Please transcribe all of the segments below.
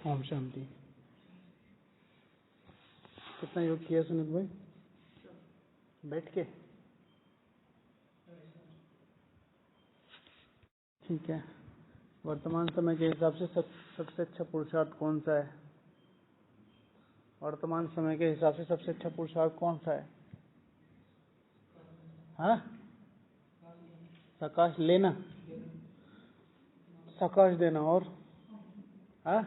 ओम शांति। कितना योग किया सुनील भाई? बैठ के? ठीक है। वर्तमान समय के हिसाब से सबसे अच्छा पुरुषार्थ कौन सा है? वर्तमान समय के हिसाब से सबसे अच्छा पुरुषार्थ कौन सा है? हाँ, प्रकाश लेना, प्रकाश देना। और हाँ,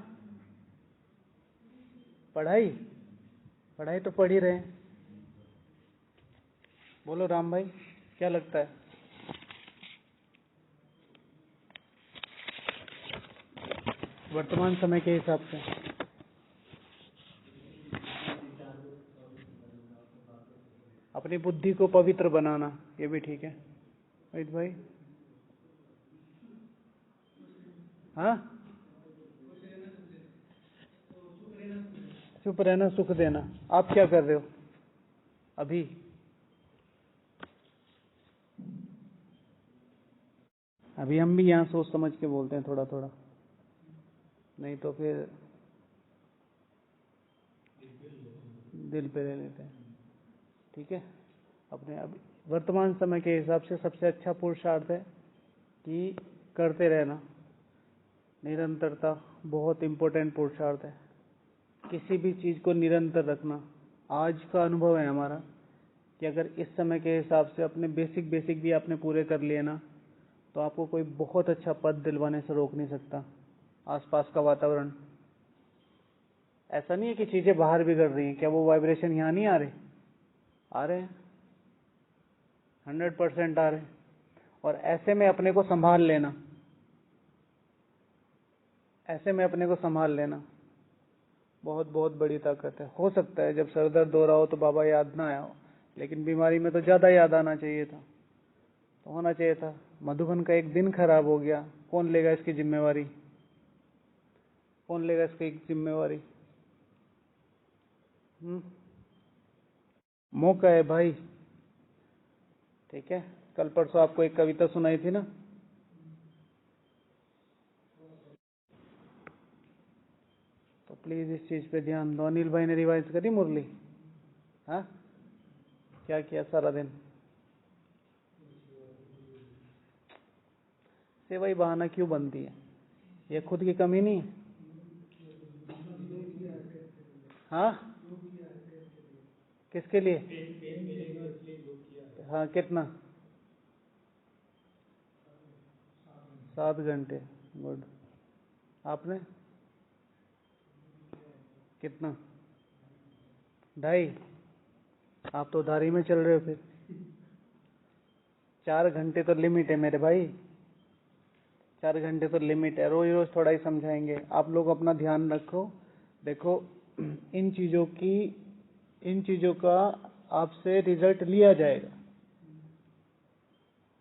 पढ़ाई पढ़ाई तो पढ़ ही रहे हैं। बोलो राम भाई, क्या लगता है? वर्तमान समय के हिसाब से अपनी बुद्धि को पवित्र बनाना, ये भी ठीक है। रोहित भाई, हाँ, चुप रहना, सुख देना। आप क्या कर रहे हो अभी? अभी हम भी यहाँ सोच समझ के बोलते हैं, थोड़ा थोड़ा, नहीं तो फिर दिल पे ले लेते हैं। ठीक है। अपने अभी वर्तमान समय के हिसाब से सबसे अच्छा पुरुषार्थ है कि करते रहना, निरंतरता बहुत इम्पोर्टेंट पुरुषार्थ है। किसी भी चीज को निरंतर रखना। आज का अनुभव है हमारा कि अगर इस समय के हिसाब से अपने बेसिक भी आपने पूरे कर लिए ना, तो आपको कोई बहुत अच्छा पद दिलवाने से रोक नहीं सकता। आसपास का वातावरण ऐसा नहीं है कि चीजें बाहर बिगड़ रही हैं, क्या वो वाइब्रेशन यहाँ नहीं आ रहे? आ रहे हैं, 100% आ रहे हैं। और ऐसे में अपने को संभाल लेना, ऐसे में अपने को संभाल लेना बहुत बहुत बड़ी ताकत है। हो सकता है जब सर दर्द हो रहा हो तो बाबा याद ना आया हो, लेकिन बीमारी में तो ज्यादा याद आना चाहिए था, तो होना चाहिए था। मधुबन का एक दिन खराब हो गया, कौन लेगा इसकी जिम्मेवारी? कौन लेगा इसकी जिम्मेवारी? मौका है भाई। ठीक है। कल परसों आपको एक कविता सुनाई थी ना, तो प्लीज इस चीज पे ध्यान दो। अनिल भाई ने रिवाइज करी मुरली? हाँ, क्या किया सारा दिन? सेवा ही बहाना क्यों बनती है? ये खुद की कमी नहीं है? हाँ, किसके लिए? हाँ, कितना? 7 घंटे। गुड। आपने कितना? 2.5? आप तो धारी में चल रहे हो फिर। 4 घंटे तो लिमिट है मेरे भाई, 4 घंटे तो लिमिट है। रोज रोज थोड़ा ही समझाएंगे। आप लोग अपना ध्यान रखो। देखो, इन चीजों का आपसे रिजल्ट लिया जाएगा।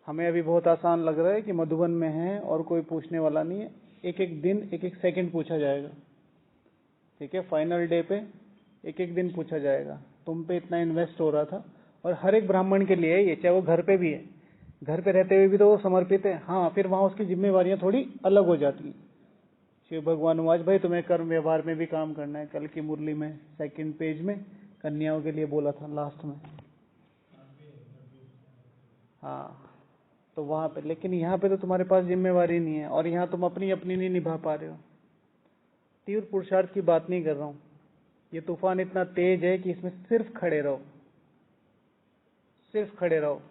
हमें अभी बहुत आसान लग रहा है कि मधुबन में है और कोई पूछने वाला नहीं है। एक एक दिन, एक एक सेकंड पूछा जाएगा। ठीक है, फाइनल डे पे एक एक दिन पूछा जाएगा। तुम पे इतना इन्वेस्ट हो रहा था, और हर एक ब्राह्मण के लिए है ये, चाहे वो घर पे भी है। घर पे रहते हुए भी तो वो समर्पित है। हाँ, फिर वहां उसकी जिम्मेवारियां थोड़ी अलग हो जाती हैं। शिव भगवान आज भाई तुम्हें कर्म व्यवहार में भी काम करना है। कल की मुरली में 2nd पेज में कन्याओं के लिए बोला था लास्ट में। हाँ, तो वहां पे, लेकिन यहाँ पे तो तुम्हारे पास जिम्मेवारी नहीं है, और यहाँ तुम अपनी अपनी नहीं निभा पा रहे हो। तीव्र पुरुषार्थ की बात नहीं कर रहा हूँ। ये तूफान इतना तेज है कि इसमें सिर्फ खड़े रहो, सिर्फ खड़े रहो।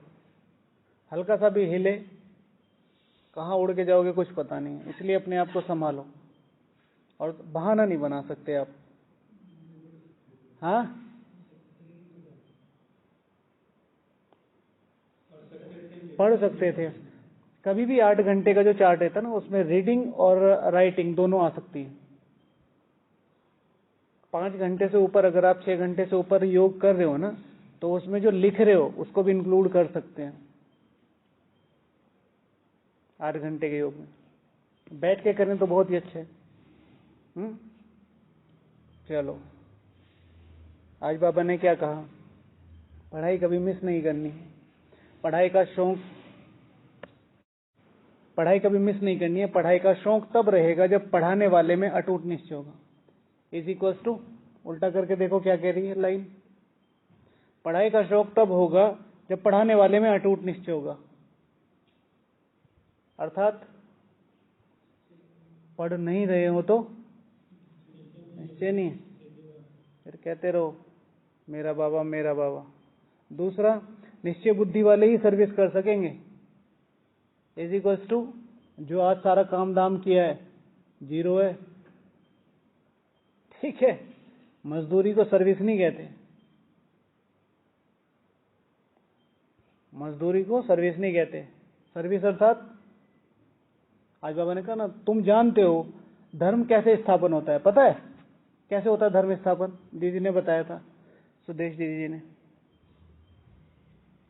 हल्का सा भी हिले, कहाँ उड़ के जाओगे कुछ पता नहीं। इसलिए अपने आप को संभालो, और बहाना नहीं बना सकते आप। हाँ, पढ़ सकते थे। कभी भी 8 घंटे का जो चार्ट रहता है ना, उसमें रीडिंग और राइटिंग दोनों आ सकती है। 5 घंटे से ऊपर, अगर आप 6 घंटे से ऊपर योग कर रहे हो ना, तो उसमें जो लिख रहे हो उसको भी इंक्लूड कर सकते हैं 8 घंटे के योग में। बैठ के करें तो बहुत ही अच्छा है। चलो, आज बाबा ने क्या कहा? पढ़ाई कभी मिस नहीं करनी। पढ़ाई का शौक, पढ़ाई कभी मिस नहीं करनी है। पढ़ाई का शौक तब रहेगा जब पढ़ाने वाले में अटूट निश्चय होगा। इज इक्वल्स टू, उल्टा करके देखो क्या कह रही है लाइन। पढ़ाई का शौक तब होगा जब पढ़ाने वाले में अटूट निश्चय होगा, अर्थात पढ़ नहीं रहे हो तो निश्चय नहीं है, फिर कहते रहो मेरा बाबा मेरा बाबा। दूसरा, निश्चय बुद्धि वाले ही सर्विस कर सकेंगे। इज इक्वल्स टू, जो आज सारा काम दाम किया है जीरो है, ठीक है। मजदूरी को सर्विस नहीं कहते, मजदूरी को सर्विस नहीं कहते। सर्विस अर्थात, आज बाबा ने कहा ना, तुम जानते हो धर्म कैसे स्थापन होता है, पता है कैसे होता है धर्म स्थापन? दीदी ने बताया था, सुदेश दीदी जी ने।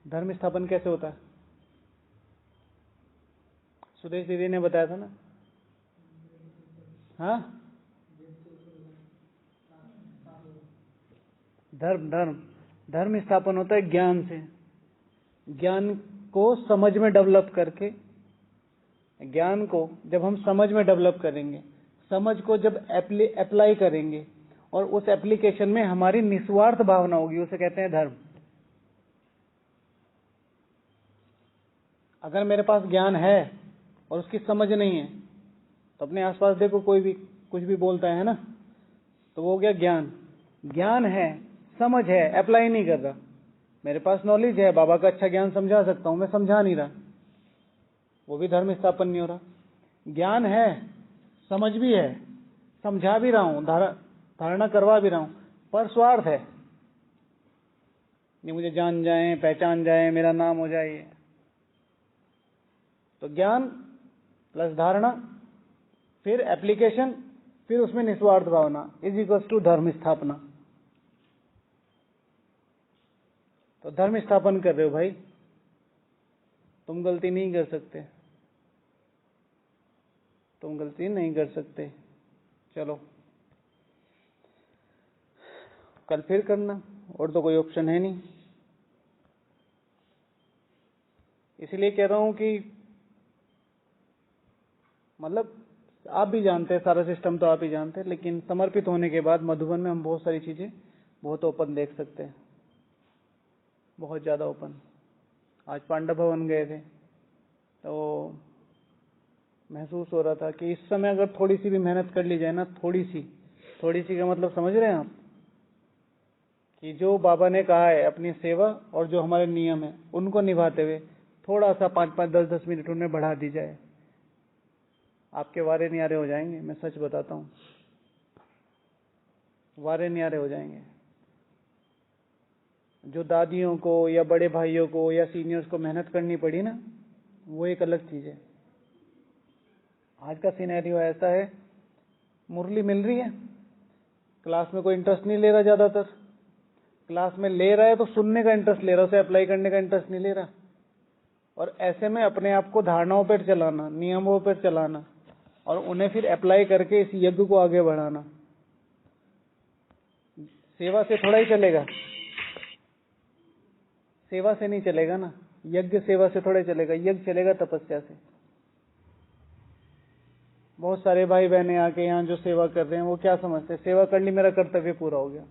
धर्म स्थापन कैसे होता है? सुदेश दीदी ने बताया था ना। हाँ, धर्म स्थापन होता है ज्ञान से। ज्ञान को समझ में डेवलप करके, ज्ञान को जब हम समझ में डेवलप करेंगे, समझ को जब अप्लाई करेंगे और उस एप्लीकेशन में हमारी निस्वार्थ भावना होगी, उसे कहते हैं धर्म। अगर मेरे पास ज्ञान है और उसकी समझ नहीं है, तो अपने आसपास देखो, कोई भी कुछ भी बोलता है ना, तो वो हो गया ज्ञान। ज्ञान है, समझ है, अप्लाई नहीं कर रहा। मेरे पास नॉलेज है, बाबा का अच्छा ज्ञान समझा सकता हूं, मैं समझा नहीं रहा, वो भी धर्म स्थापन नहीं हो रहा। ज्ञान है, समझ भी है, समझा भी रहा हूं, धारणा करवा भी रहा हूं, पर स्वार्थ है, ये मुझे जान जाए, पहचान जाए, मेरा नाम हो जाए। तो ज्ञान प्लस धारणा, फिर एप्लीकेशन, फिर उसमें निस्वार्थ भावना, इज इक्वल्स टू धर्म स्थापना। तो धर्म स्थापन कर रहे हो भाई, तुम गलती नहीं कर सकते, तुम गलती नहीं कर सकते। चलो कल फिर करना, और तो कोई ऑप्शन है नहीं। इसलिए कह रहा हूं कि मतलब आप भी जानते हैं, सारा सिस्टम तो आप ही जानते हैं, लेकिन समर्पित होने के बाद मधुबन में हम बहुत सारी चीजें बहुत ओपन देख सकते हैं, बहुत ज्यादा ओपन। आज पांडव भवन गए थे तो महसूस हो रहा था कि इस समय अगर थोड़ी सी भी मेहनत कर ली जाए ना, थोड़ी सी का मतलब समझ रहे हैं आप, कि जो बाबा ने कहा है अपनी सेवा और जो हमारे नियम है उनको निभाते हुए थोड़ा सा 5-5, 10-10 मिनट उन्हें बढ़ा दी जाए, आपके वारे न्यारे हो जाएंगे। मैं सच बताता हूं, वारे न्यारे हो जाएंगे। जो दादियों को या बड़े भाइयों को या सीनियर्स को मेहनत करनी पड़ी ना, वो एक अलग चीज है। आज का सिनेरियो ऐसा है, मुरली मिल रही है, क्लास में कोई इंटरेस्ट नहीं ले रहा, ज्यादातर क्लास में ले रहा है तो सुनने का इंटरेस्ट ले रहा है, उसे अप्लाई करने का इंटरेस्ट नहीं ले रहा। और ऐसे में अपने आप को धारणाओं पर चलाना, नियमों पर चलाना, और उन्हें फिर अप्लाई करके इस यज्ञ को आगे बढ़ाना, सेवा से थोड़ा ही चलेगा, सेवा से नहीं चलेगा ना, यज्ञ सेवा से थोड़ा चलेगा, यज्ञ चलेगा तपस्या से। बहुत सारे भाई बहने आके यहाँ जो सेवा कर रहे हैं वो क्या समझते हैं, सेवा कर ली मेरा कर्तव्य पूरा हो गया।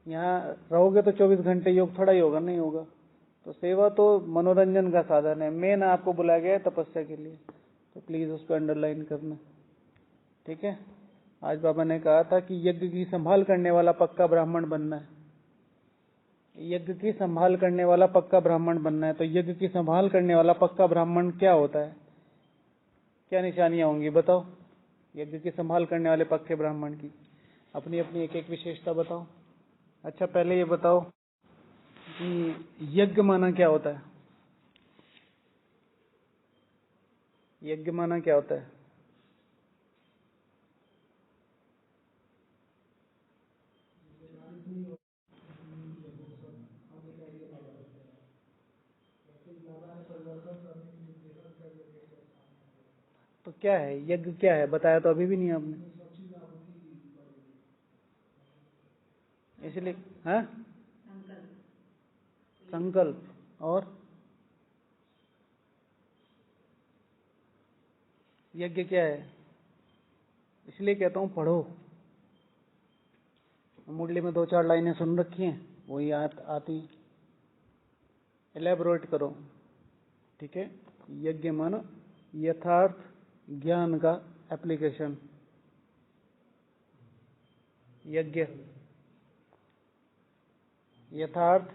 यहाँ रहोगे तो 24 घंटे योग थोड़ा ही होगा, नहीं होगा। तो सेवा तो मनोरंजन का साधन है, मेन आपको बुलाया गया है तपस्या के लिए, तो प्लीज उसको अंडरलाइन करना, ठीक है। आज बाबा ने कहा था कि यज्ञ की संभाल करने वाला पक्का ब्राह्मण बनना है, यज्ञ की संभाल करने वाला पक्का ब्राह्मण बनना है। तो यज्ञ की संभाल करने वाला पक्का ब्राह्मण क्या होता है, क्या निशानियां होंगी बताओ? यज्ञ की संभाल करने वाले पक्के ब्राह्मण की अपनी अपनी एक एक विशेषता बताओ। अच्छा पहले ये बताओ कि यज्ञ माना क्या होता है? यज्ञ माना क्या होता है? तो क्या है यज्ञ, क्या है बताया तो अभी भी नहीं आपने, इसलिए हाँ, संकल्प। और यज्ञ क्या है? इसलिए कहता हूँ पढ़ो। मुरली में 2-4 लाइनें सुन रखी हैं, वही आती, एलेबोरेट करो। ठीक है, यज्ञ मानो यथार्थ ज्ञान का एप्लीकेशन। यज्ञ यथार्थ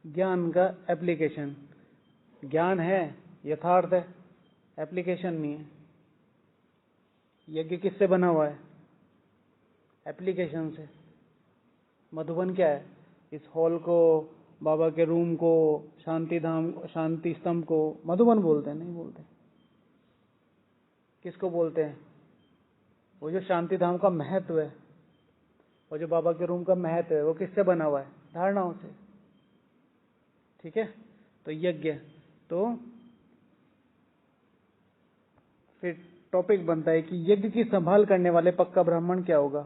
ज्ञान का एप्लीकेशन। ज्ञान है, यथार्थ है, एप्लीकेशन नहीं है। यज्ञ किससे बना हुआ है? एप्लीकेशन से। मधुबन क्या है? इस हॉल को, बाबा के रूम को, शांति धाम, शांति स्तंभ को मधुबन बोलते हैं? नहीं बोलते। किसको बोलते हैं? वो जो शांति धाम का महत्व है, वो जो बाबा के रूम का महत्व है, वो किससे बना हुआ है? धारणाओं से। ठीक है, तो यज्ञ, तो फिर टॉपिक बनता है कि यज्ञ की संभाल करने वाले पक्का ब्राह्मण क्या होगा।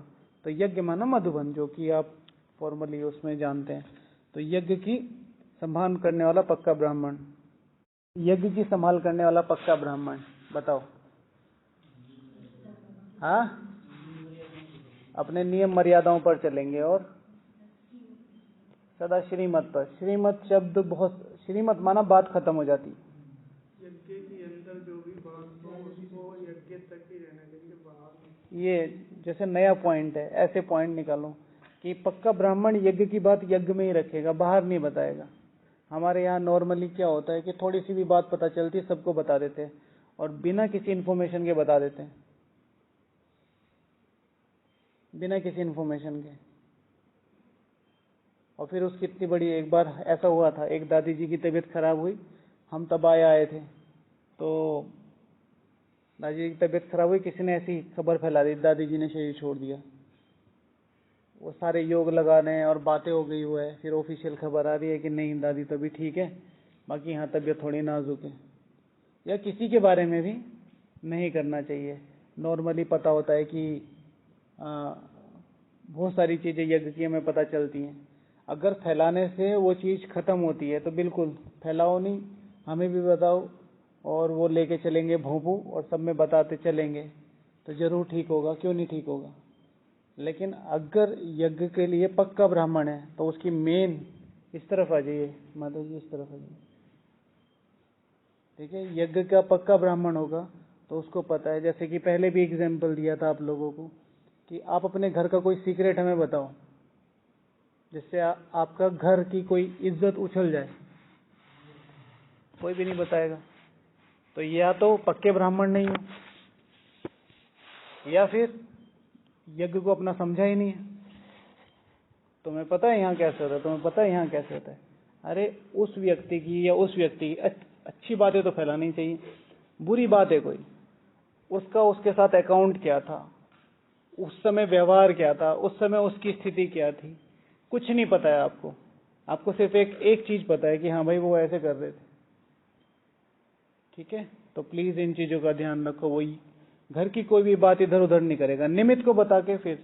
तो यज्ञ माना मधुबन, जो कि आप फॉर्मली उसमें जानते हैं। तो यज्ञ की संभाल करने वाला पक्का ब्राह्मण। यज्ञ की संभाल करने वाला पक्का ब्राह्मण, बताओ। हाँ, अपने नियम मर्यादाओं पर चलेंगे और सदा श्रीमत पर। श्रीमत शब्द बहुत, श्रीमत माना बात खत्म हो जाती। यज्ञ के अंदर जो भी बात हो उसको यज्ञ तक ही रहने देंगे, बाहर। ये जैसे नया पॉइंट है, ऐसे पॉइंट निकालो कि पक्का ब्राह्मण यज्ञ की बात यज्ञ में ही रखेगा, बाहर नहीं बताएगा। हमारे यहाँ नॉर्मली क्या होता है कि थोड़ी सी भी बात पता चलती है सबको बता देते हैं, और बिना किसी इन्फॉर्मेशन के बता देते हैं, बिना किसी इन्फॉर्मेशन के। और फिर उसकी इतनी बड़ी, एक बार ऐसा हुआ था, एक दादी जी की तबीयत खराब हुई, हम तब आए थे, तो दादी जी की तबीयत खराब हुई, किसी ने ऐसी खबर फैला दी दादी जी ने शरीर छोड़ दिया। वो सारे योग लगाने और बातें हो गई हुआ है, फिर ऑफिशियल खबर आ रही है कि नहीं दादी तो अभी ठीक है, बाकी यहाँ तबीयत थोड़ी नाजुक है। या किसी के बारे में भी नहीं करना चाहिए। नॉर्मली पता होता है कि बहुत सारी चीज़ें यज्ञ की हमें पता चलती हैं। अगर फैलाने से वो चीज़ खत्म होती है तो बिल्कुल फैलाओ नहीं, हमें भी बताओ, और वो लेके चलेंगे भोंपू और सब में बताते चलेंगे तो जरूर ठीक होगा। क्यों नहीं ठीक होगा? लेकिन अगर यज्ञ के लिए पक्का ब्राह्मण है तो उसकी मेन, इस तरफ आ जाइए माता जी, इस तरफ आ जाइए। ठीक है, यज्ञ का पक्का ब्राह्मण होगा तो उसको पता है, जैसे कि पहले भी एग्जाम्पल दिया था आप लोगों को, कि आप अपने घर का कोई सीक्रेट हमें बताओ जिससे आपका घर की कोई इज्जत उछल जाए, कोई भी नहीं बताएगा। तो या तो पक्के ब्राह्मण नहीं हो, या फिर यज्ञ को अपना समझा ही नहीं है। तुम्हें पता है यहाँ कैसे होता है, तुम्हें पता है यहाँ कैसे होता है। अरे उस व्यक्ति की या उस व्यक्ति की अच्छी बातें तो फैलानी चाहिए, बुरी बात है कोई, उसका उसके साथ अकाउंट क्या था, उस समय व्यवहार क्या था, उस समय उसकी स्थिति क्या थी, कुछ नहीं पता है आपको। आपको सिर्फ एक चीज पता है कि हाँ भाई वो ऐसे कर रहे थे। ठीक है, तो प्लीज इन चीजों का ध्यान रखो। वही घर की कोई भी बात इधर उधर नहीं करेगा, निमित्त को बता के फिर।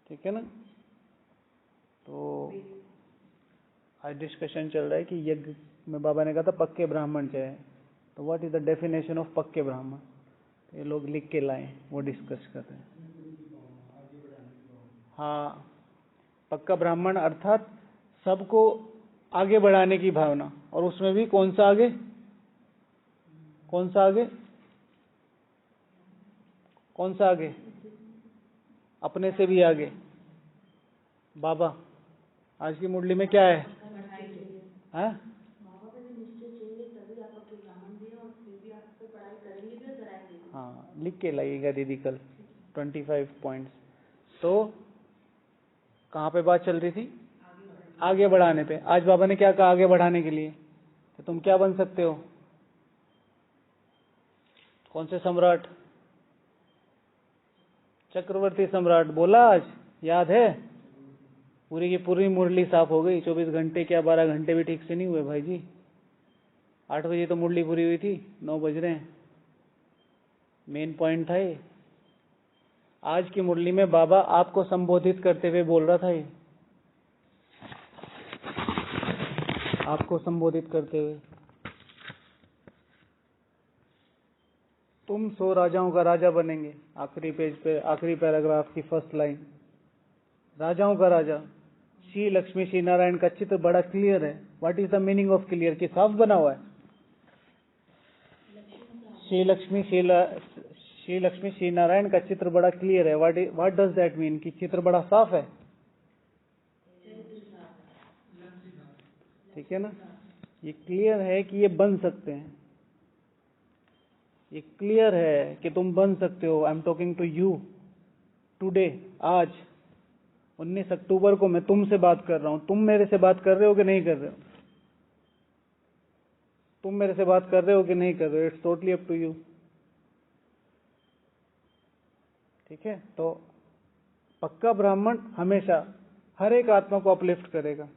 ठीक है ना? तो आज डिस्कशन चल रहा है कि यज्ञ में बाबा ने कहा था पक्के ब्राह्मण चाहिए, तो what is the definition of पक्के ब्राह्मण, ये लोग लिख के लाए, वो डिस्कस करते हैं। हाँ, पक्का ब्राह्मण अर्थात सबको आगे बढ़ाने की भावना, और उसमें भी कौन सा आगे, कौन सा आगे, कौन सा आगे, अपने से भी आगे। बाबा आज की मुरली में क्या है? हाँ, हाँ लिख के लाइएगा दीदी कल 25 पॉइंट्स। तो कहाँ पे बात चल रही थी? आगे बढ़ाने पे। आज बाबा ने क्या कहा आगे बढ़ाने के लिए? कि तुम क्या बन सकते हो? कौन से सम्राट? चक्रवर्ती सम्राट बोला आज, याद है? पूरी की पूरी मुरली साफ हो गई। 24 घंटे क्या 12 घंटे भी ठीक से नहीं हुए भाई जी। 8 बजे तो मुरली पूरी हुई थी, 9 बज रहे हैं। मेन पॉइंट था ये। आज की मुरली में बाबा आपको संबोधित करते हुए बोल रहा था, ये आपको संबोधित करते हुए। तुम 100 राजाओं का राजा बनेंगे। आखिरी पेज पे, आखिरी पैराग्राफ की फर्स्ट लाइन, राजाओं का राजा। श्री लक्ष्मी श्री नारायण का चित्र बड़ा क्लियर है। What is the meaning of clear? कि साफ बना हुआ है। श्री लक्ष्मी श्री नारायण का चित्र बड़ा क्लियर है। What does that mean? कि चित्र बड़ा साफ है। ठीक है ना? ये क्लियर है कि ये बन सकते हैं। ये क्लियर है कि तुम बन सकते हो। I am talking to you today. आज 19 अक्टूबर को मैं तुमसे बात कर रहा हूं। तुम मेरे से बात कर रहे हो कि नहीं कर रहे हो? तुम मेरे से बात कर रहे हो कि नहीं कर रहे हो? It's totally up to you. ठीक है? तो पक्का ब्राह्मण हमेशा हर एक आत्मा को अपलिफ्ट करेगा,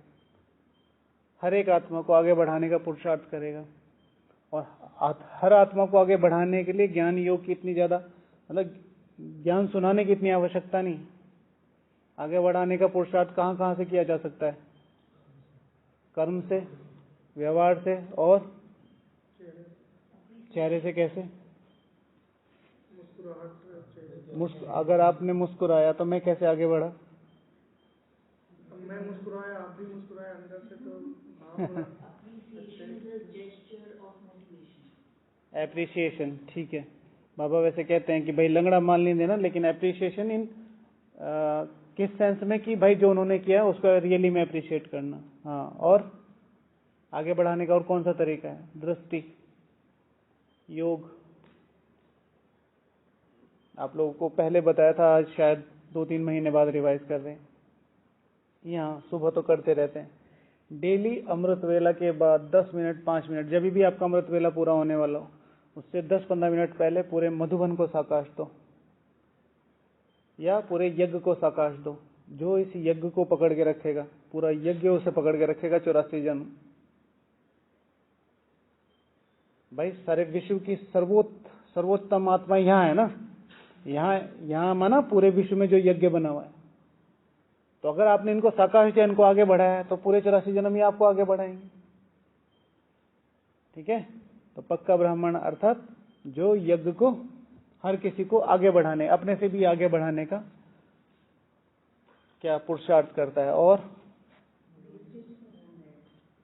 हर एक आत्मा को आगे बढ़ाने का पुरुषार्थ करेगा। और हर आत्मा को आगे बढ़ाने के लिए ज्ञान योग की इतनी ज्यादा, मतलब ज्ञान सुनाने की इतनी आवश्यकता नहीं। आगे बढ़ाने का पुरुषार्थ कहां कहां से किया जा सकता है? कर्म से, व्यवहार से और चेहरे से। कैसे? अगर आपने मुस्कुराया तो मैं कैसे आगे बढ़ा? मैं मुस्कुराया, आप भी मुस्कुराया, अंदर से तो एप्रिसिएशन। ठीक है, बाबा वैसे कहते हैं कि भाई लंगड़ा माल नहीं देना, लेकिन एप्रिसिएशन इन किस सेंस में कि भाई जो उन्होंने किया उसका रियली में अप्रिशिएट करना। हाँ, और आगे बढ़ाने का और कौन सा तरीका है? दृष्टि, योग। आप लोगों को पहले बताया था, आज शायद 2-3 महीने बाद रिवाइज कर रहे हैं। यहाँ सुबह तो करते रहते हैं। डेली अमृत वेला के बाद 10 मिनट 5 मिनट, जब भी आपका अमृत वेला पूरा होने वाला हो, उससे 10-15 मिनट पहले पूरे मधुबन को साकाश दो या पूरे यज्ञ को साकाश दो। जो इस यज्ञ को पकड़ के रखेगा, पूरा यज्ञ उसे पकड़ के रखेगा 84 जन्म। भाई सारे विश्व की सर्वोत्तम आत्मा यहाँ है ना, यहाँ माना पूरे विश्व में जो यज्ञ बना हुआ है। तो अगर आपने इनको साकाश दिया, इनको आगे बढ़ाया है, तो पूरे 84 जन्म ही आपको आगे बढ़ाएंगे। ठीक है? तो पक्का ब्राह्मण अर्थात जो यज्ञ को हर किसी को आगे बढ़ाने, अपने से भी आगे बढ़ाने का क्या पुरुषार्थ करता है। और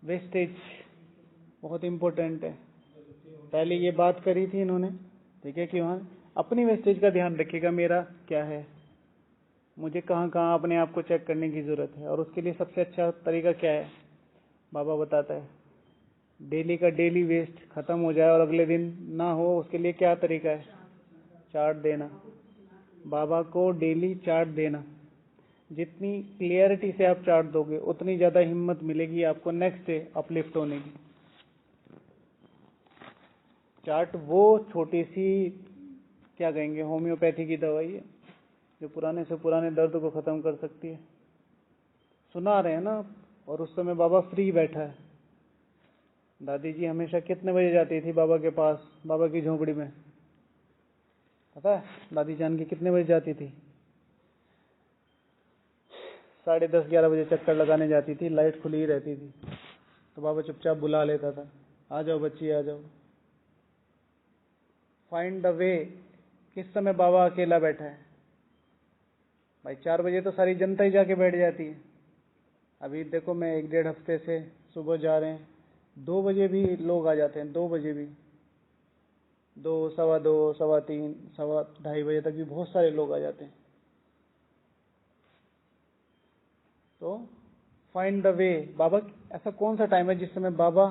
वेस्टेज बहुत इंपॉर्टेंट है। पहले ये बात करी थी इन्होंने, ठीक है, कि वहां अपनी वेस्टेज का ध्यान रखिएगा। मेरा क्या है, मुझे कहाँ कहाँ अपने आप को चेक करने की जरूरत है, और उसके लिए सबसे अच्छा तरीका क्या है? बाबा बताता है, डेली का डेली वेस्ट खत्म हो जाए और अगले दिन ना हो, उसके लिए क्या तरीका है? चार्ट देना। बाबा को डेली चार्ट देना। जितनी क्लियरिटी से आप चार्ट दोगे, उतनी ज्यादा हिम्मत मिलेगी आपको नेक्स्ट डे अपलिफ्ट होने की। चार्ट वो छोटी सी, क्या कहेंगे, होम्योपैथी की दवाई है जो पुराने से पुराने दर्द को खत्म कर सकती है। सुना रहे हैं ना? और उस समय बाबा फ्री बैठा है। दादी जी हमेशा कितने बजे जाती थी बाबा के पास, बाबा की झोपड़ी में? पता है दादी जान की कितने बजे जाती थी? 10:30-11 बजे चक्कर लगाने जाती थी। लाइट खुली ही रहती थी, तो बाबा चुपचाप बुला लेता था, आ जाओ बच्ची आ जाओ। Find the way. किस समय बाबा अकेला बैठा है? भाई 4 बजे तो सारी जनता ही जाके बैठ जाती है। अभी देखो, मैं 1-1.5 हफ्ते से सुबह जा रहे हैं, 2 बजे भी लोग आ जाते हैं। 2 बजे भी, 2, 2:15, 3:15, 2:30 बजे तक भी बहुत सारे लोग आ जाते हैं। तो फाइंड द वे। बाबा, ऐसा कौन सा टाइम है जिस समय बाबा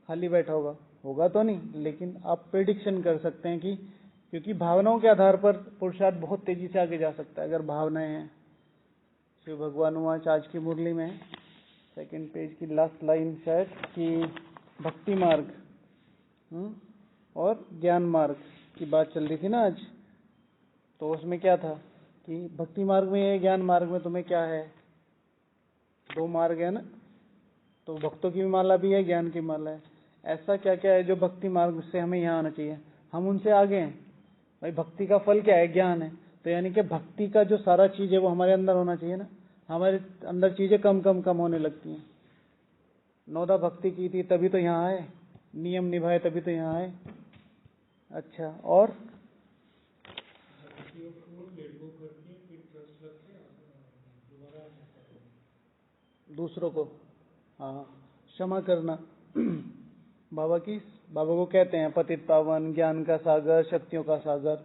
खाली बैठा होगा? होगा तो नहीं, लेकिन आप प्रेडिक्शन कर सकते हैं कि, क्योंकि भावनाओं के आधार पर पुरुषार्थ बहुत तेजी से आगे जा सकता है। अगर भावनाएं हैं, शिव भगवान वाच आज की मुरली में 2nd पेज की लास्ट लाइन शायद, कि भक्ति मार्ग और ज्ञान मार्ग की बात चल रही थी ना आज। तो उसमें क्या था कि भक्ति मार्ग में है, ज्ञान मार्ग में तुम्हें क्या है? 2 मार्ग है ना। तो भक्तों की माला भी है, ज्ञान की माला है। ऐसा क्या क्या है जो भक्ति मार्ग से हमें यहाँ आना चाहिए? हम उनसे आगे हैं। भाई भक्ति का फल क्या है? ज्ञान है। तो यानी कि भक्ति का जो सारा चीज है वो हमारे अंदर होना चाहिए ना। हमारे अंदर चीजें कम कम कम होने लगती हैं। 9दा भक्ति की थी तभी तो यहाँ आए, नियम निभाए तभी तो यहाँ आए, अच्छा, और दूसरों को, हाँ, क्षमा करना। बाबा को कहते हैं पतित पावन, ज्ञान का सागर, शक्तियों का सागर।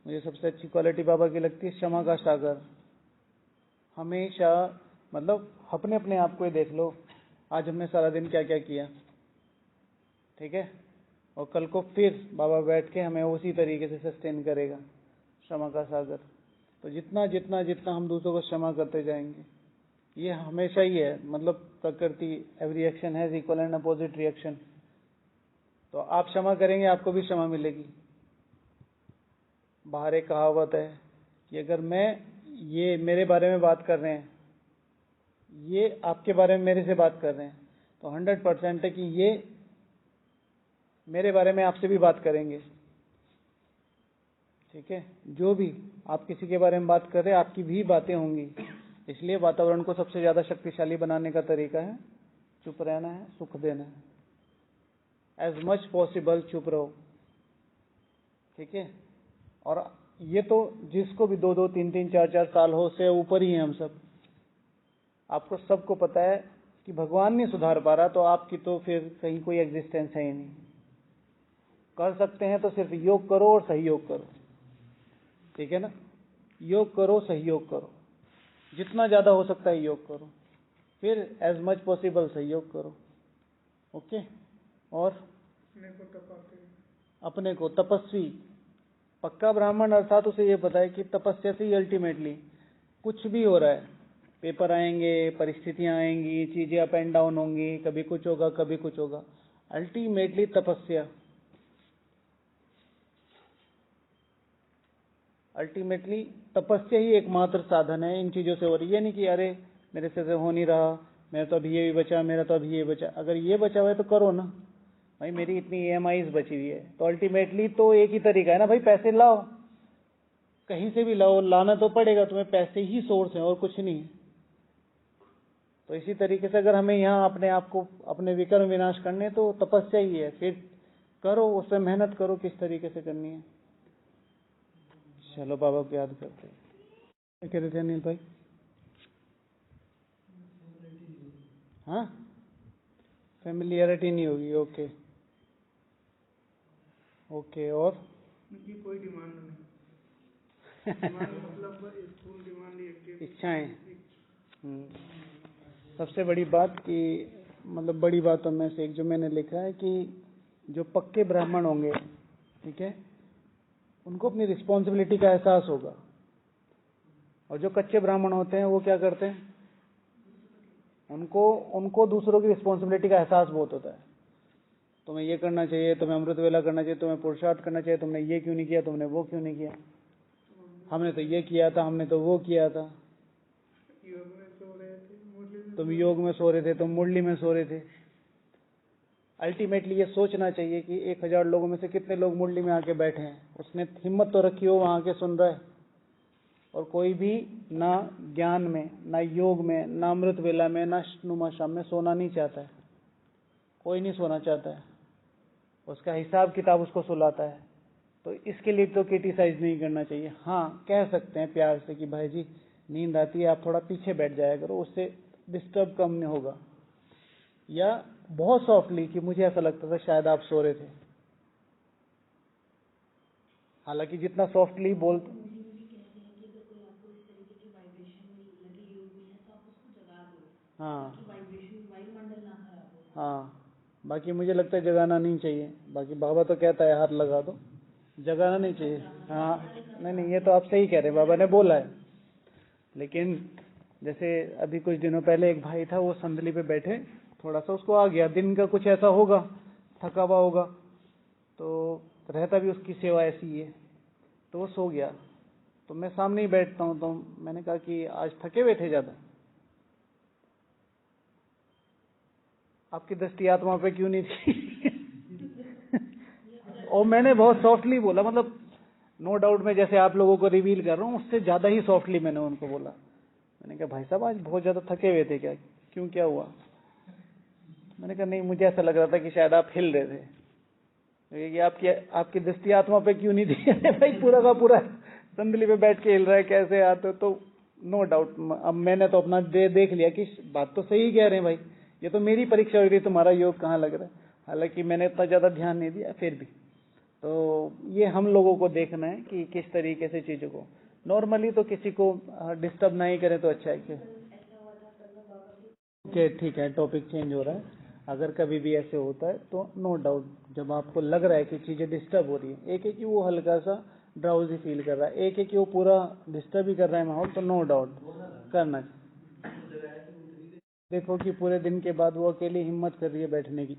मुझे सबसे अच्छी क्वालिटी बाबा की लगती है क्षमा का सागर। हमेशा मतलब अपने अपने आप को ही देख लो, आज हमने सारा दिन क्या क्या किया, ठीक है, और कल को फिर बाबा बैठ के हमें उसी तरीके से सस्टेन करेगा, क्षमा का सागर। तो जितना जितना जितना हम दूसरों को क्षमा करते जाएंगे, ये हमेशा ही है, मतलब प्रकृति, every action has equal and opposite reaction. तो आप क्षमा करेंगे, आपको भी क्षमा मिलेगी। बाहर एक कहावत है कि अगर ये मेरे बारे में बात कर रहे हैं, ये आपके बारे में मेरे से बात कर रहे हैं, तो 100% है कि ये मेरे बारे में आपसे भी बात करेंगे, ठीक है। जो भी आप किसी के बारे में बात कर रहे हैं, आपकी भी बातें होंगी। इसलिए वातावरण को सबसे ज्यादा शक्तिशाली बनाने का तरीका है चुप रहना है, सुख देना है। एज मच पॉसिबल चुप रहो, ठीक है। और ये तो जिसको भी 2-2, 3-3, 4-4 साल हो, उससे ऊपर ही हैं हम सब। आपको सबको पता है कि भगवान नहीं सुधार पा रहा, तो आपकी तो फिर कहीं कोई एग्जिस्टेंस है ही नहीं। कर सकते हैं तो सिर्फ योग करो और सहयोग करो, ठीक है ना। योग करो, सहयोग करो, जितना ज्यादा हो सकता है योग करो, फिर एज मच पॉसिबल सहयोग करो, ओके। और अपने को तपस्वी, पक्का ब्राह्मण अर्थात उसे ये पता है कि तपस्या से ही अल्टीमेटली कुछ भी हो रहा है, पेपर आएंगे, परिस्थितियां आएंगी, चीजें अप एंड डाउन होंगी, कभी कुछ होगा कभी कुछ होगा, अल्टीमेटली तपस्या, अल्टीमेटली तपस्या ही एकमात्र साधन है इन चीजों से हो रही है। नहीं कि अरे मेरे से हो नहीं रहा, मेरा तो अभी ये भी बचा, मेरा तो अभी ये बचा। अगर ये बचा हुआ है तो करो ना भाई, मेरी इतनी EMIs बची हुई है, तो अल्टीमेटली तो एक ही तरीका है ना भाई, पैसे लाओ, कहीं से भी लाओ, लाना तो पड़ेगा तुम्हें, पैसे ही सोर्स है और कुछ नहीं। तो इसी तरीके से अगर हमें यहाँ अपने आप को, अपने विकर्म विनाश करने, तो तपस्या ही है, फिर करो, उससे मेहनत करो किस तरीके से करनी है। चलो बाबा को याद करते हैं। क्या कह रहे थे अनिल भाई? हाँ, फेमिलियरिटी नहीं होगी, ओके ओके। और उनकी कोई डिमांड नहीं, डिमांड मतलब स्कूल डिमांड, इच्छाएं। सबसे बड़ी बात कि मतलब बड़ी बातों में से एक जो मैंने लिखा है कि जो पक्के ब्राह्मण होंगे, ठीक है, उनको अपनी रिस्पॉन्सिबिलिटी का एहसास होगा। और जो कच्चे ब्राह्मण होते हैं वो क्या करते हैं, उनको दूसरों की रिस्पॉन्सिबिलिटी का एहसास बहुत होता है। तुम्हें ये करना चाहिए, तुम्हें अमृत वेला करना चाहिए, तुम्हें पुरुषार्थ करना चाहिए, तुमने ये क्यों नहीं किया, तुमने वो क्यों नहीं किया, हमने तो ये किया था, हमने तो वो किया था, तुम योग में सो रहे थे, तुम मुरली में सो रहे थे। अल्टीमेटली ये सोचना चाहिए कि 1000 लोगों में से कितने लोग मुरली में आके बैठे हैं, उसने हिम्मत तो रखी हो, वहां आके सुन रहा है। और कोई भी ना ज्ञान में, ना योग में, ना अमृत वेला में, ना नुमा शाम में सोना नहीं चाहता है, कोई नहीं सोना चाहता है, उसका हिसाब किताब उसको सुलाता है। तो इसके लिए तो क्रिटिसाइज नहीं करना चाहिए। हाँ, कह सकते हैं प्यार से कि भाई जी नींद आती है, आप थोड़ा पीछे बैठ जाया करो, उससे डिस्टर्ब कम नहीं होगा। या बहुत सॉफ्टली कि मुझे ऐसा लगता था शायद आप सो रहे थे, हालांकि जितना सॉफ्टली बोल, हाँ हाँ, बाकी मुझे लगता है जगाना नहीं चाहिए। बाकी बाबा तो कहता है हाथ लगा दो, जगाना नहीं चाहिए। हाँ, नहीं, ये तो आप सही कह रहे हैं, बाबा ने बोला है। लेकिन जैसे अभी कुछ दिनों पहले एक भाई था, वो संदली पे बैठे, थोड़ा सा उसको आ गया, दिन का कुछ ऐसा होगा, थका हुआ होगा, तो रहता भी उसकी सेवा ऐसी ही है, तो वो सो गया। तो मैं सामने ही बैठता हूँ, तो मैंने कहा कि आज थके हुए थे ज्यादा, आपकी दृष्टि आत्मा पे क्यों नहीं थी? और मैंने बहुत सॉफ्टली बोला, मतलब नो डाउट मैं जैसे आप लोगों को रिवील कर रहा हूँ, उससे ज्यादा ही सॉफ्टली मैंने उनको बोला। मैंने कहा भाई साहब आज बहुत ज्यादा थके हुए थे क्या, क्यों, क्या हुआ? मैंने कहा नहीं, मुझे ऐसा लग रहा था कि शायद आप हिल रहे थे। ये आपकी आपकी दृष्टि आत्मा पे क्यों नहीं दी? अरे भाई पूरा का पूरा संदली पे बैठ के हिल रहा है, कैसे आते? तो नो डाउट, अब मैंने तो अपना देख लिया कि बात तो सही कह रहे हैं भाई, ये तो मेरी परीक्षा हुई थी, तुम्हारा योग कहाँ लग रहा है। हालांकि मैंने इतना ज्यादा ध्यान नहीं दिया, फिर भी तो ये हम लोगों को देखना है कि किस तरीके से चीजों को, नॉर्मली तो किसी को डिस्टर्ब नहीं करें तो अच्छा है। कि ठीक है, टॉपिक चेंज हो रहा है। अगर कभी भी ऐसे होता है तो नो डाउट, जब आपको लग रहा है कि चीजें डिस्टर्ब हो रही है, एक है कि वो हल्का सा ड्राउजी फील कर रहा है, एक है कि वो पूरा डिस्टर्ब ही कर रहा है माहौल, तो नो डाउट करना चाहिए। देखो कि पूरे दिन के बाद वो अकेली हिम्मत कर रही है बैठने की,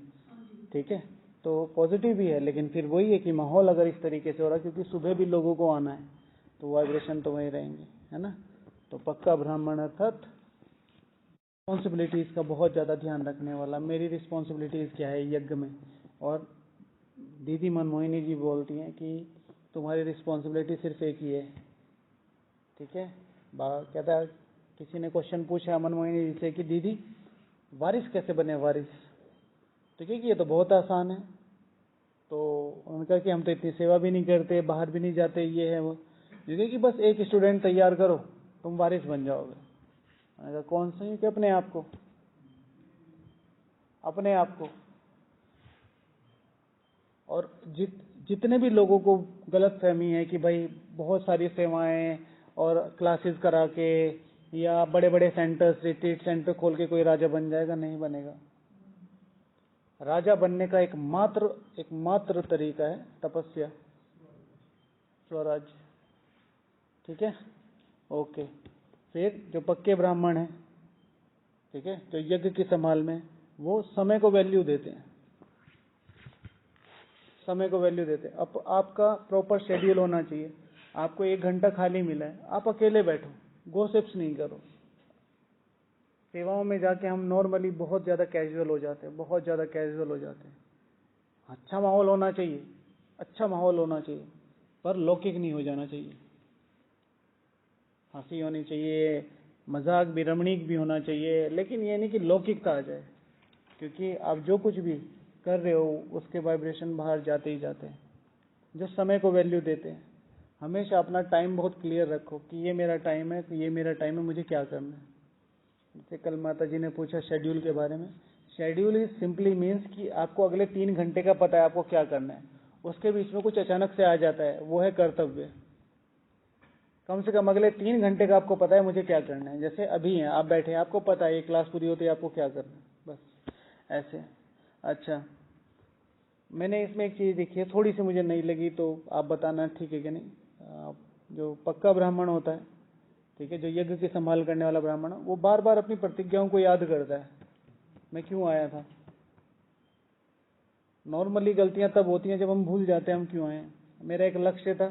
ठीक है, तो पॉजिटिव भी है, लेकिन फिर वही है कि माहौल अगर इस तरीके से हो रहा है, क्योंकि सुबह भी लोगों को आना है तो वाइब्रेशन तो वही रहेंगे, है ना। तो पक्का ब्राह्मण अर्थात रिस्पॉन्सिबिलिटीज का बहुत ज्यादा ध्यान रखने वाला। मेरी रिस्पॉन्सिबिलिटीज क्या है यज्ञ में, और दीदी मनमोहिनी जी बोलती हैं कि तुम्हारी रिस्पॉन्सिबिलिटी सिर्फ एक ही है, ठीक है। कहता है, किसी ने क्वेश्चन पूछा मनमोहिनी जी से कि दीदी वारिस कैसे बने वारिस, ठीक है, कि ये तो बहुत आसान है। तो उन्होंने कहा कि हम तो इतनी सेवा भी नहीं करते, बाहर भी नहीं जाते, ये है वो, देखिए कि बस एक स्टूडेंट तैयार करो तुम वारिस बन जाओगे। मैंने कहा कौन सा है कि अपने आप को, अपने आप को। और जितने भी लोगों को गलत फहमी है कि भाई बहुत सारी सेवाएं और क्लासेस करा के या बड़े बड़े सेंटर्स, रिट्रीट सेंटर खोल के कोई राजा बन जाएगा, नहीं बनेगा। राजा बनने का एक मात्र तरीका है तपस्या, स्वराज्य, ठीक है, ओके। फिर जो पक्के ब्राह्मण हैं, ठीक है, जो यज्ञ की संभाल में, वो समय को वैल्यू देते हैं, समय को वैल्यू देते हैं। अब आपका प्रॉपर शेड्यूल होना चाहिए। आपको 1 घंटा खाली मिला है, आप अकेले बैठो, गॉसिप्स नहीं करो। सेवाओं में जाके हम नॉर्मली बहुत ज्यादा कैजुअल हो जाते हैं, बहुत ज्यादा कैजुअल हो जाते हैं। अच्छा माहौल होना चाहिए, अच्छा माहौल होना चाहिए, पर लौकिक नहीं हो जाना चाहिए। हंसी होनी चाहिए, मजाक भी, रमणीक भी होना चाहिए, लेकिन ये नहीं कि लौकिकता आ जाए, क्योंकि आप जो कुछ भी कर रहे हो उसके वाइब्रेशन बाहर जाते ही जाते हैं। जो समय को वैल्यू देते हैं, हमेशा अपना टाइम बहुत क्लियर रखो कि ये मेरा टाइम है, तो ये मेरा टाइम है, मुझे क्या करना है। जैसे कल माता जी ने पूछा शेड्यूल के बारे में, शेड्यूल इज सिंपली मीन्स कि आपको अगले 3 घंटे का पता है आपको क्या करना है, उसके बीच में कुछ अचानक से आ जाता है, वो है कर्तव्य। कम से कम अगले 3 घंटे का आपको पता है मुझे क्या करना है। जैसे अभी हैं आप बैठे हैं, आपको पता है ये क्लास पूरी होती है आपको क्या करना है, बस ऐसे। अच्छा, मैंने इसमें एक चीज देखी है, थोड़ी सी मुझे नहीं लगी, तो आप बताना ठीक है कि नहीं। जो पक्का ब्राह्मण होता है, ठीक है, जो यज्ञ की संभाल करने वाला ब्राह्मण, वो बार बार अपनी प्रतिज्ञाओं को याद करता है, मैं क्यों आया था। नॉर्मली गलतियां तब होती हैं जब हम भूल जाते हैं हम क्यों आए हैं। मेरा एक लक्ष्य था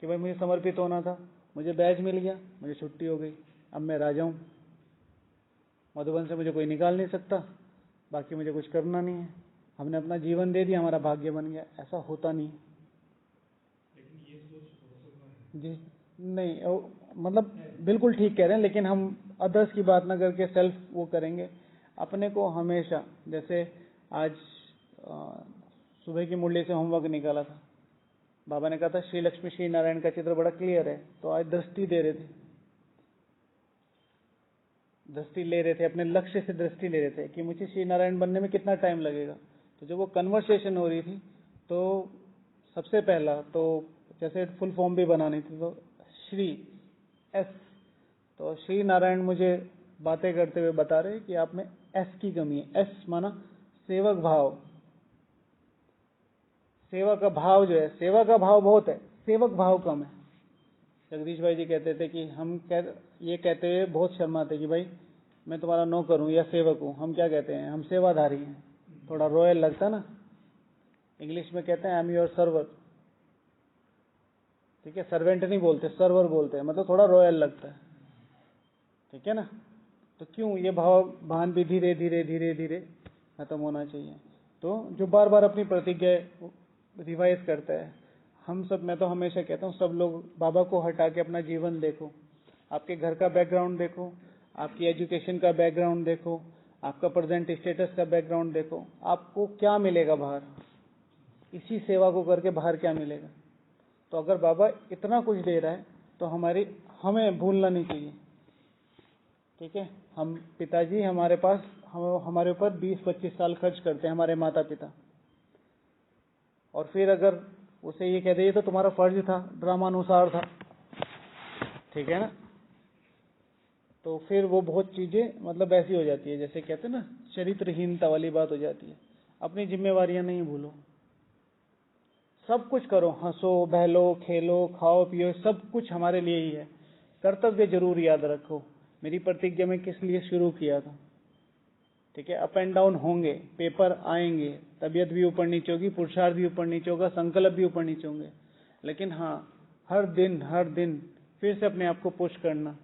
कि भाई मुझे समर्पित होना था, मुझे बैज मिल गया, मुझे छुट्टी हो गई, अब मैं राजा हूं, मधुबन से मुझे कोई निकाल नहीं सकता, बाकी मुझे कुछ करना नहीं है, हमने अपना जीवन दे दिया, हमारा भाग्य बन गया। ऐसा होता नहीं। जी नहीं, मतलब बिल्कुल ठीक कह रहे हैं, लेकिन हम अदर्स की बात ना करके सेल्फ वो करेंगे। अपने को हमेशा, जैसे आज सुबह की मुरली से होमवर्क निकाला था, बाबा ने कहा था श्री लक्ष्मी श्री नारायण का चित्र बड़ा क्लियर है, तो आज दृष्टि दे रहे थे, दृष्टि ले रहे थे, अपने लक्ष्य से दृष्टि ले रहे थे कि मुझे श्री नारायण बनने में कितना टाइम लगेगा। तो जब वो कन्वर्सेशन हो रही थी, तो सबसे पहला तो जैसे फुल फॉर्म भी बनानी थी, तो श्री एस, तो श्री नारायण मुझे बातें करते हुए बता रहे कि आप में एस की कमी है। एस माना सेवक भाव, सेवा का भाव जो है, सेवा का भाव बहुत है, सेवक भाव कम है। जगदीश भाई जी कहते थे कि ये कहते हुए बहुत शर्माते कि भाई मैं तुम्हारा नौकर हूं या सेवक हूं। हम क्या कहते हैं, हम सेवाधारी हैं, थोड़ा रॉयल लगता ना। इंग्लिश में कहते हैं आई एम योर सर्वर, ठीक है, सर्वेंट नहीं बोलते, सर्वर बोलते हैं, मतलब थोड़ा रॉयल लगता है, ठीक है ना। तो क्यों ये भाव भान भी धीरे धीरे धीरे धीरे खत्म होना चाहिए। तो जो बार बार अपनी प्रतिज्ञा रिवाइज करता है, हम सब, मैं तो हमेशा कहता हूँ सब लोग बाबा को हटा के अपना जीवन देखो, आपके घर का बैकग्राउंड देखो, आपकी एजुकेशन का बैकग्राउंड देखो, आपका प्रेजेंट स्टेटस का बैकग्राउंड देखो, आपको क्या मिलेगा बाहर। इसी सेवा को करके बाहर क्या मिलेगा। तो अगर बाबा इतना कुछ दे रहा है तो हमें भूलना नहीं चाहिए। ठीक है, हम पिताजी हमारे पास हमारे ऊपर 20-25 साल खर्च करते हैं, हमारे माता पिता, और फिर अगर उसे ये कह दे तो तुम्हारा फर्ज था, ड्रामानुसार था, ठीक है ना, तो फिर वो बहुत चीजें मतलब ऐसी हो जाती है, जैसे कहते हैं ना चरित्रहीनता वाली बात हो जाती है। अपनी जिम्मेवारियां नहीं भूलो, सब कुछ करो, हंसो बहलो खेलो खाओ पियो, सब कुछ हमारे लिए ही है। कर्तव्य जरूर याद रखो, मेरी प्रतिज्ञा में किस लिए शुरू किया था। ठीक है, अप एंड डाउन होंगे, पेपर आएंगे, तबीयत भी ऊपर नीचे होगी, पुरुषार्थ भी ऊपर नीचे होगा, संकल्प भी ऊपर नीचे होंगे, लेकिन हाँ हर दिन फिर से अपने आप को पुश करना,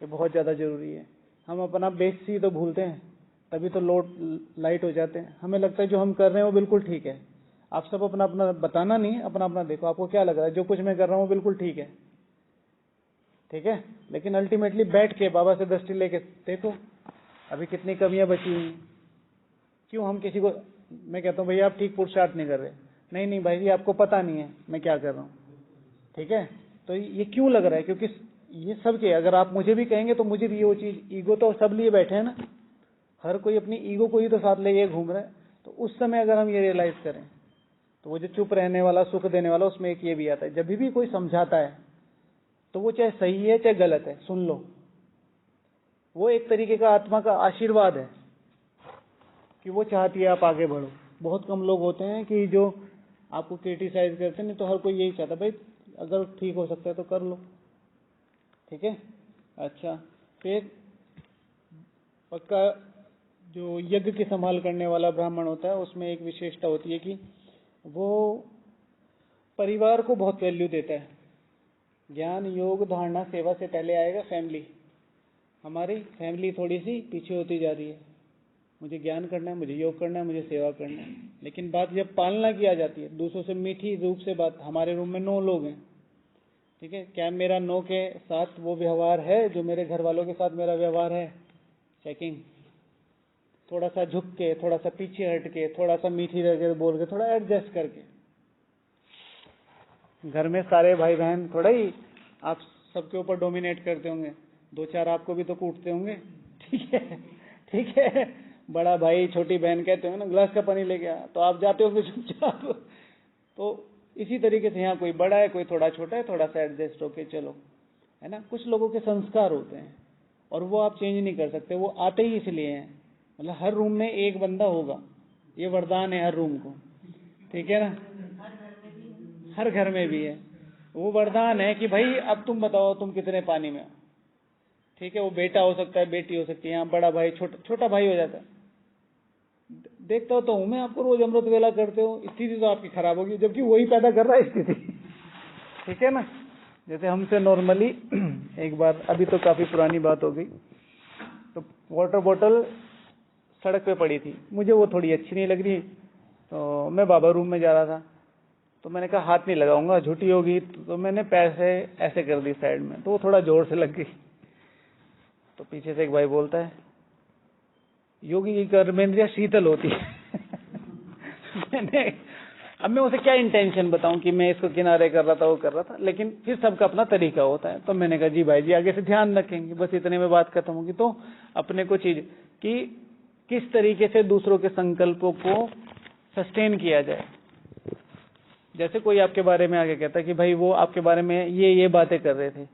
ये बहुत ज्यादा जरूरी है। हम अपना बेसिक ही तो भूलते हैं, तभी तो लोड लाइट हो जाते हैं। हमें लगता है जो हम कर रहे हैं वो बिल्कुल ठीक है। आप सब अपना अपना बताना नहीं, अपना अपना देखो, आपको क्या लग रहा है जो कुछ मैं कर रहा हूँ बिल्कुल ठीक है, ठीक है, लेकिन अल्टीमेटली बैठ के बाबा से दृष्टि लेके देखो अभी कितनी कमियां बची हुई। क्यों हम किसी को, मैं कहता हूँ भैया आप ठीक पुरुषार्थ नहीं कर रहे, नहीं भाई जी आपको पता नहीं है मैं क्या कर रहा हूँ, ठीक है, तो ये क्यों लग रहा है, क्योंकि ये सब के, अगर आप मुझे भी कहेंगे तो मुझे भी वो चीज, ईगो तो सब लिए बैठे हैं ना, हर कोई अपनी ईगो को ही तो साथ ले घूम रहा है। तो उस समय अगर हम ये रियलाइज करें तो वो जो चुप रहने वाला, सुख देने वाला, उसमें एक ये भी आता है, जब भी कोई समझाता है तो वो चाहे सही है चाहे गलत है, सुन लो। वो एक तरीके का आत्मा का आशीर्वाद है कि वो चाहती है आप आगे बढ़ो। बहुत कम लोग होते हैं कि जो आपको क्रिटिसाइज करते हैं, नहीं तो हर कोई यही चाहता भाई अगर ठीक हो सकता है तो कर लो, ठीक है। अच्छा, फिर पक्का जो यज्ञ की संभाल करने वाला ब्राह्मण होता है उसमें एक विशेषता होती है कि वो परिवार को बहुत वैल्यू देता है। ज्ञान योग धारणा सेवा से पहले आएगा फैमिली। हमारी फैमिली थोड़ी सी पीछे होती जा रही है, मुझे ज्ञान करना है, मुझे योग करना है, मुझे सेवा करना है, लेकिन बात जब पालना की आ जाती है, दूसरों से मीठी रूप से बात, हमारे रूम में 9 लोग हैं, ठीक है, क्या मेरा 9 के साथ वो व्यवहार है जो मेरे घर वालों के साथ मेरा व्यवहार है, चेकिंग। थोड़ा सा झुक के, थोड़ा सा पीछे हट के, थोड़ा सा मीठी रह के बोल के, थोड़ा एडजस्ट करके। घर में सारे भाई बहन थोड़ा ही आप सबके ऊपर डोमिनेट करते होंगे, 2-4 आपको भी तो कूटते होंगे, ठीक है, ठीक है। बड़ा भाई छोटी बहन कहते हो ना गिलास का पानी लेके आ, तो आप जाते हो चुपचाप। तो इसी तरीके से यहाँ कोई बड़ा है कोई थोड़ा छोटा है, थोड़ा सा एडजस्ट होके चलो, है ना। कुछ लोगों के संस्कार होते हैं और वो आप चेंज नहीं कर सकते, वो आते ही इसलिए हैं। मतलब हर रूम में एक बंदा होगा, ये वरदान है हर रूम को, ठीक है ना, हर घर में भी है। वो वरदान है कि भाई अब तुम बताओ तुम कितने पानी में हो, ठीक है। वो बेटा हो सकता है, बेटी हो सकती है, यहाँ बड़ा भाई छोटा भाई हो जाता है। देखता हो तो हूं मैं आपको, रोज अमृत वेला करते हो, स्थिति तो आपकी खराब होगी, जबकि वही पैदा कर रहा है स्थिति, ठीक है ना। जैसे हमसे नॉर्मली एक बार, अभी तो काफी पुरानी बात हो गई, तो वाटर बॉटल सड़क पे पड़ी थी, मुझे वो थोड़ी अच्छी नहीं लग रही, तो मैं बाबा रूम में जा रहा था, तो मैंने कहा हाथ नहीं लगाऊंगा, झूठी होगी, तो मैंने पैर से ऐसे कर दी साइड में, तो वो थोड़ा जोर से लग गई। तो पीछे से एक भाई बोलता है, योगी की कर्मेंद्रिया शीतल होती है। अब मैं उसे क्या इंटेंशन बताऊं कि मैं इसको किनारे कर रहा था, वो कर रहा था, लेकिन फिर सबका अपना तरीका होता है। तो मैंने कहा जी भाई जी आगे से ध्यान रखेंगे, बस इतने में बात खत्म होगी। तो अपने को चीज कि किस तरीके से दूसरों के संकल्पों को सस्टेन किया जाए। जैसे कोई आपके बारे में आगे कहता है कि भाई वो आपके बारे में ये बातें कर रहे थे,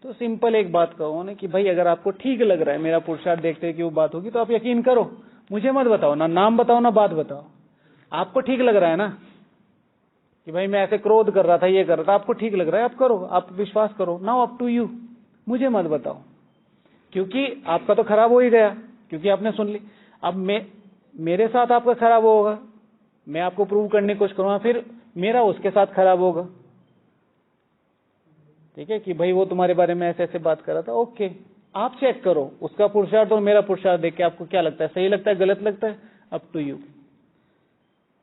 तो सिंपल एक बात कहो ना कि भाई अगर आपको ठीक लग रहा है, मेरा पुरुषार्थ देखते हैं कि वो बात होगी, तो आप यकीन करो, मुझे मत बताओ, ना नाम बताओ ना बात बताओ। आपको ठीक लग रहा है ना कि भाई मैं ऐसे क्रोध कर रहा था, ये कर रहा था, आपको ठीक लग रहा है, आप करो, आप विश्वास करो, नाउ अप टू यू, मुझे मत बताओ, क्योंकि आपका तो खराब हो ही गया, क्योंकि आपने सुन ली। अब मेरे साथ आपका खराब होगा, मैं आपको प्रूव करने की कोशिश करूंगा, फिर मेरा उसके साथ खराब होगा, ठीक है, कि भाई वो तुम्हारे बारे में ऐसे ऐसे बात कर रहा था। ओके, आप चेक करो उसका पुरुषार्थ और मेरा पुरुषार्थ देख के आपको क्या लगता है, सही लगता है गलत लगता है, अप टू यू,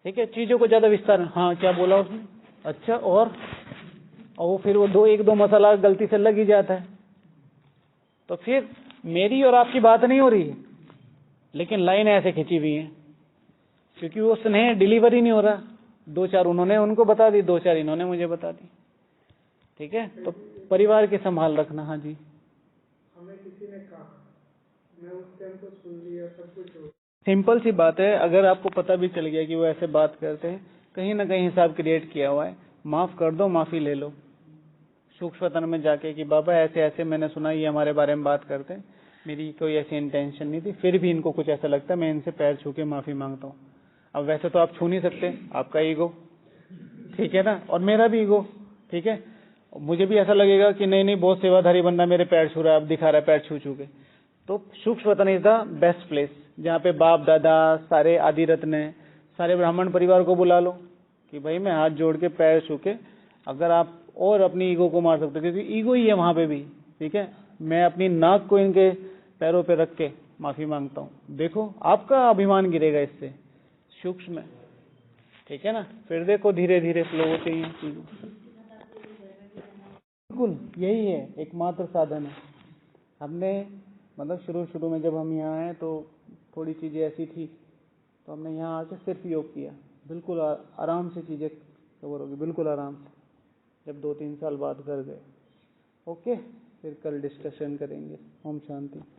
ठीक है। चीजों को ज्यादा विस्तार, हाँ क्या बोला उसने, अच्छा, और वो फिर वो 1-2 मसाला गलती से लग ही जाता है, तो फिर मेरी और आपकी बात नहीं हो रही है, लेकिन लाइन ऐसे खिंची हुई है, क्योंकि वो स्नेह डिलीवर ही नहीं हो रहा, दो चार उन्होंने उनको बता दी, दो चार इन्होंने मुझे बता दी। ठीक है, तो परिवार की संभाल रखना। हाँ जी, हमें किसी ने कहा, मैं उस टाइम को सुन लिया, सब कुछ हो। सिंपल सी बात है, अगर आपको पता भी चल गया कि वो ऐसे बात करते हैं, कहीं ना कहीं हिसाब क्रिएट किया हुआ है, माफ कर दो, माफी ले लो सूक्ष्मतन में जाके कि बाबा ऐसे ऐसे मैंने सुना, ये हमारे बारे में बात करते हैं, मेरी कोई ऐसी इंटेंशन नहीं थी, फिर भी इनको कुछ ऐसा लगता है, मैं इनसे पैर छू के माफी मांगता हूँ। अब वैसे तो आप छू नहीं सकते, आपका ईगो, ठीक है ना, और मेरा भी ईगो, ठीक है, मुझे भी ऐसा लगेगा कि नहीं नहीं बहुत सेवाधारी बंदा मेरे पैर छू रहा है, अब दिखा रहा है पैर छू छू के। तो सूक्ष्मतन इज द बेस्ट प्लेस, जहाँ पे बाप दादा सारे आदि रत्न सारे ब्राह्मण परिवार को बुला लो कि भाई मैं हाथ जोड़ के पैर छू के, अगर आप और अपनी ईगो को मार सकते, क्योंकि ईगो ही है वहां पे भी, ठीक है, मैं अपनी नाक को इनके पैरों पे रख के माफी मांगता हूँ, देखो आपका अभिमान गिरेगा इससे, सूक्ष्म, ठीक है ना, फिर देखो धीरे धीरे फ्लो होती है चीजें। बिल्कुल यही है, एकमात्र साधन है। हमने मतलब शुरू शुरू में जब हम यहाँ आए तो थोड़ी चीजें ऐसी थी, तो हमने यहाँ आके सिर्फ योग किया, बिल्कुल आराम से चीजें कवर होगी, बिल्कुल आराम से, जब 2-3 साल बाद कर गए। ओके, फिर कल डिस्कशन करेंगे। ओम शांति।